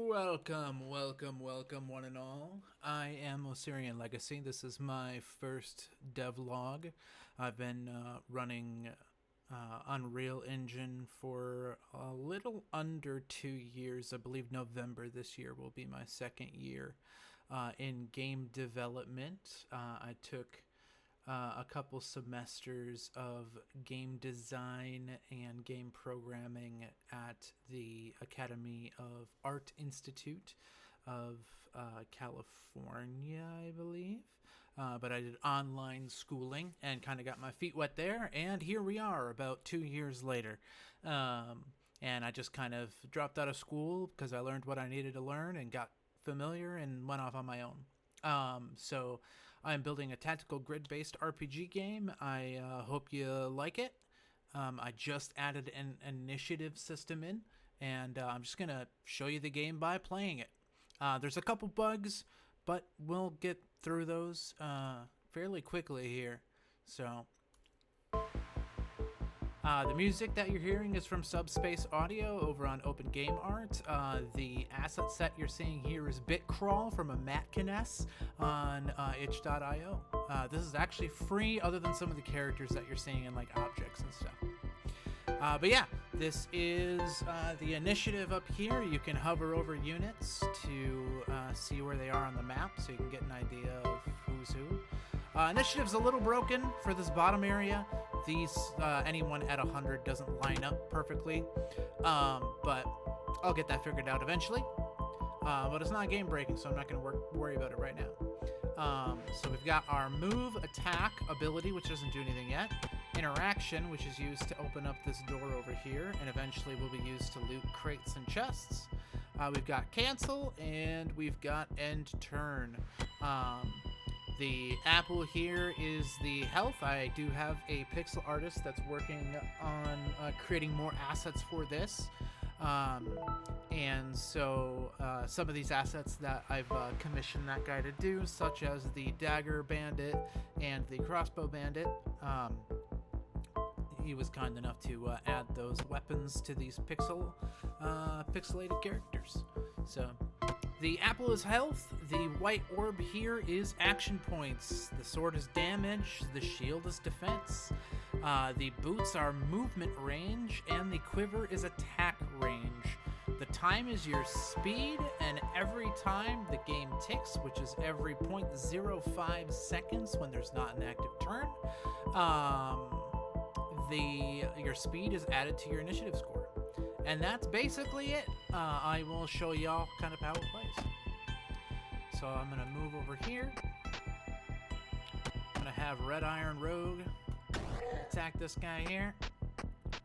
Welcome, welcome, welcome, one and all. I am OsirianLegacy. This is my first devlog. I've been running Unreal Engine for a little under 2 years. I believe November this year will be my second year in game development. I took a couple semesters of game design and game programming at the Academy of Art Institute of California, I believe. But I did online schooling and kind of got my feet wet there. And here we are about 2 years later. And I just kind of dropped out of school because I learned what I needed to learn and got familiar and went off on my own. So I'm building a tactical grid-based RPG game. I hope you like it. I just added an initiative system in, and I'm just going to show you the game by playing it. There's a couple bugs, but we'll get through those fairly quickly here. So the music that you're hearing is from Subspace Audio over on Open Game Art. The asset set you're seeing here is Bitcrawl from a Matkines on itch.io. This is actually free other than some of the characters that you're seeing in like objects and stuff. But yeah, this is the initiative up here. You can hover over units to see where they are on the map so you can get an idea of who's who. Initiative's a little broken for this bottom area. These, anyone at 100 doesn't line up perfectly, but I'll get that figured out eventually. But it's not game breaking, so I'm not going to worry about it right now. So we've got our move, attack, ability, which doesn't do anything yet. Interaction, which is used to open up this door over here, and eventually will be used to loot crates and chests. We've got cancel, and we've got end turn. The apple here is the health. I do have a pixel artist that's working on creating more assets for this. And so some of these assets that I've commissioned that guy to do, such as the dagger bandit and the crossbow bandit, he was kind enough to add those weapons to these pixelated characters. So the apple is health, the white orb here is action points, the sword is damage, the shield is defense, the boots are movement range, and the quiver is attack range. The time is your speed, and every time the game ticks, which is every 0.05 seconds when there's not an active turn, your speed is added to your initiative score. And that's basically it. I will show y'all kind of how it plays. So I'm going to move over here. I'm going to have Red Iron Rogue attack this guy here.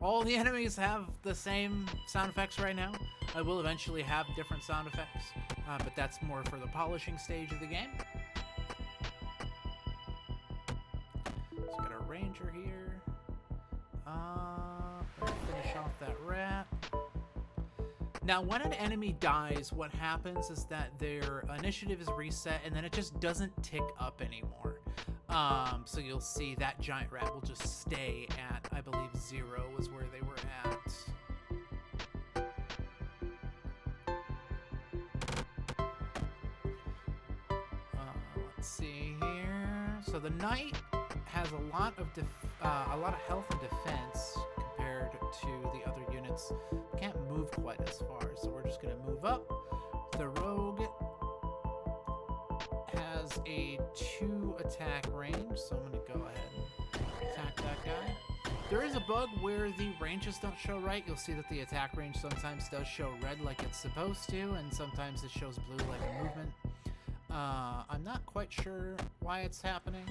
All the enemies have the same sound effects right now. I will eventually have different sound effects, but that's more for the polishing stage of the game. So got our ranger here. Finish off that rat. Now, when an enemy dies, what happens is that their initiative is reset, and then it just doesn't tick up anymore. So you'll see that giant rat will just stay at, I believe, 0 is where they were at. Let's see here. So the knight has a lot of health and defense compared to the other units. Can't move quite as far, so we're just going to move up. The rogue has a 2 attack range, so I'm going to go ahead and attack that guy. There is a bug where the ranges don't show right. You'll see that the attack range sometimes does show red like it's supposed to, and sometimes it shows blue like a movement. I'm not quite sure why it's happening.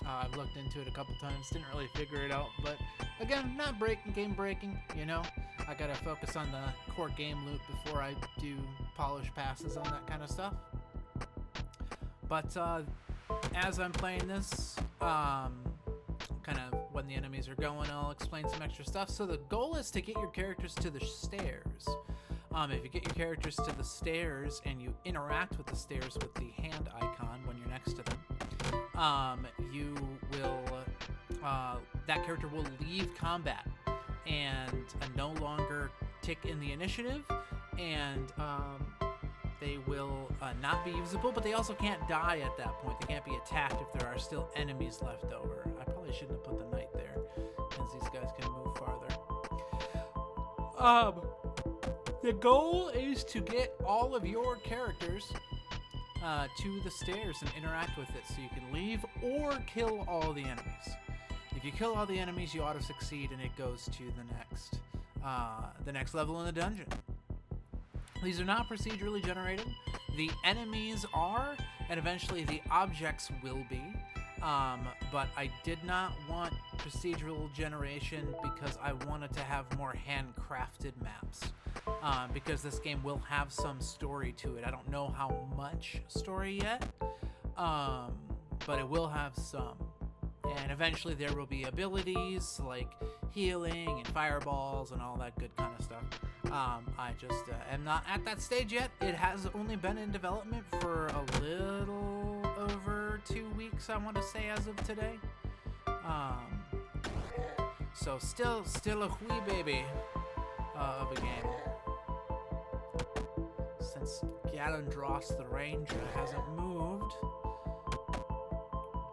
I've looked into it a couple times, didn't really figure it out, but again, not game breaking, you know. I gotta focus on the core game loop before I do polish passes on that kind of stuff. But as I'm playing this, kind of when the enemies are going, I'll explain some extra stuff. So the goal is to get your characters to the stairs. If you get your characters to the stairs and you interact with the stairs with the hand icon when you're next to them, you will, that character will leave combat and no longer tick in the initiative, and they will not be usable, but they also can't die at that point. They can't be attacked if there are still enemies left over. I probably shouldn't have put the knight there, since these guys can move farther. The goal is to get all of your characters to the stairs and interact with it, so you can leave or kill all the enemies. If you kill all the enemies, you auto-succeed, and it goes to the next level in the dungeon. These are not procedurally generated. The enemies are, and eventually the objects will be. But I did not want procedural generation because I wanted to have more handcrafted maps. Because this game will have some story to it. I don't know how much story yet, but it will have some. And eventually there will be abilities like healing and fireballs and all that good kind of stuff. I just am not at that stage yet. It has only been in development for a little over 2 weeks, I want to say, as of today. So still a wee baby of a game. Since Galandros the Ranger hasn't moved.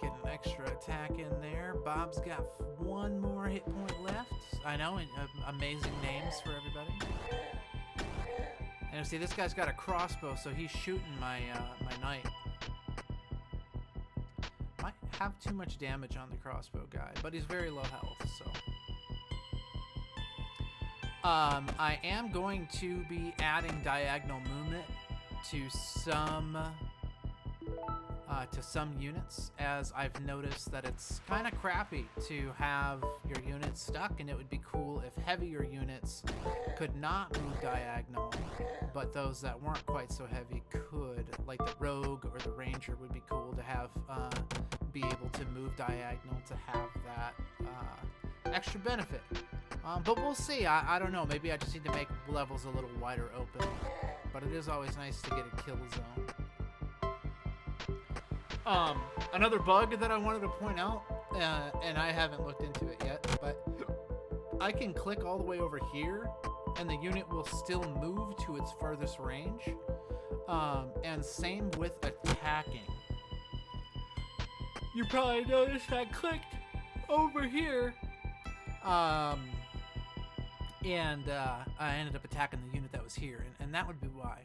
Get an extra attack in there. Bob's got one more hit point left. I know, amazing names for everybody. And see, this guy's got a crossbow, so he's shooting my knight. Might have too much damage on the crossbow guy, but he's very low health, so. I am going to be adding diagonal movement to some units, as I've noticed that it's kind of crappy to have your units stuck, and it would be cool if heavier units could not move diagonal, but those that weren't quite so heavy could, like the rogue or the ranger would be cool to have be able to move diagonal to have that extra benefit. But we'll see. I don't know. Maybe I just need to make levels a little wider open. But it is always nice to get a kill zone. Another bug that I wanted to point out, and I haven't looked into it yet, but I can click all the way over here, and the unit will still move to its furthest range. And same with attacking. You probably noticed I clicked over here. And I ended up attacking the unit that was here, and that would be why.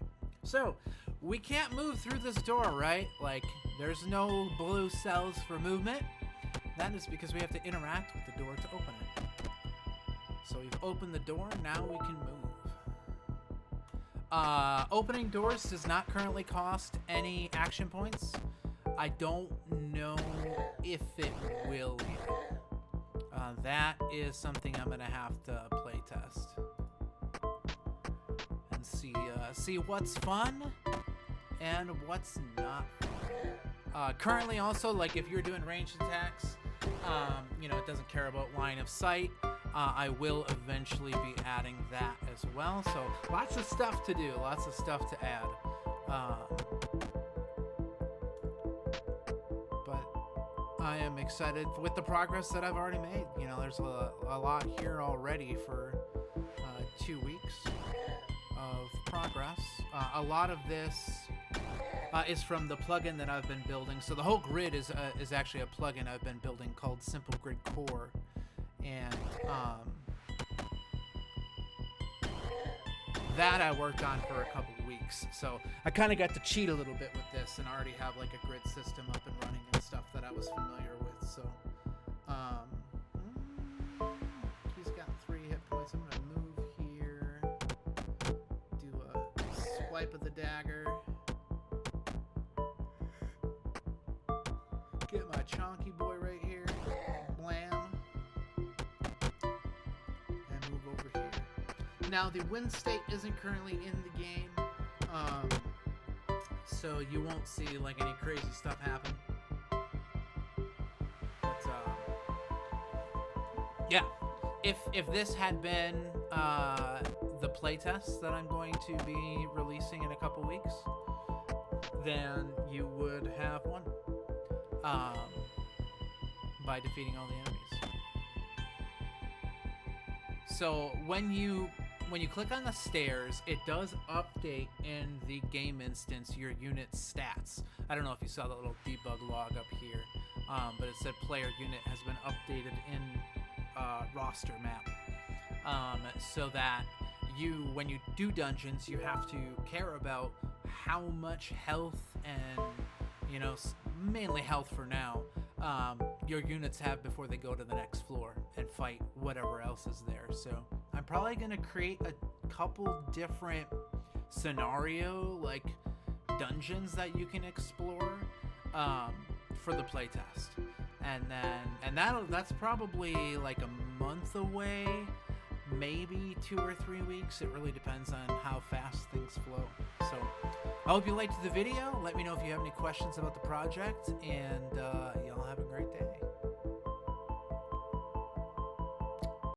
So, we can't move through this door, right? Like, there's no blue cells for movement. That is because we have to interact with the door to open it. So we've opened the door, now we can move. Opening doors does not currently cost any action points. I don't know if it will yet. That is something I'm gonna have to play test and see what's fun and what's not fun. Currently, also, like if you're doing ranged attacks, you know, it doesn't care about line of sight. I will eventually be adding that as well. So lots of stuff to do, lots of stuff to add. I am excited with the progress that I've already made. You know, there's a lot here already for 2 weeks of progress. A lot of this is from the plugin that I've been building. So the whole grid is actually a plugin I've been building called SimpleGridCore, and that I worked on for a couple weeks. So I kind of got to cheat a little bit with this and already have like a grid system up and running and stuff that I was familiar with. So he's got 3 hit points. I'm gonna move here, do a swipe of the dagger, get my chonky boy right here, blam, and move over here. Now, the win state isn't currently in the game, so you won't see like any crazy stuff happen. But yeah, if this had been the playtest that I'm going to be releasing in a couple weeks, then you would have won by defeating all the enemies. So when you when you click on the stairs, it does update in the game instance your unit's stats. I don't know if you saw that little debug log up here, but it said player unit has been updated in roster map, so that when you do dungeons, you have to care about how much health and, you know, mainly health for now, your units have before they go to the next floor and fight whatever else is there. So I'm probably going to create a couple different scenario, like, dungeons that you can explore for the playtest. And that's probably like a month away, maybe 2 or 3 weeks. It really depends on how fast things flow. So I hope you liked the video. Let me know if you have any questions about the project, and y'all have a great day.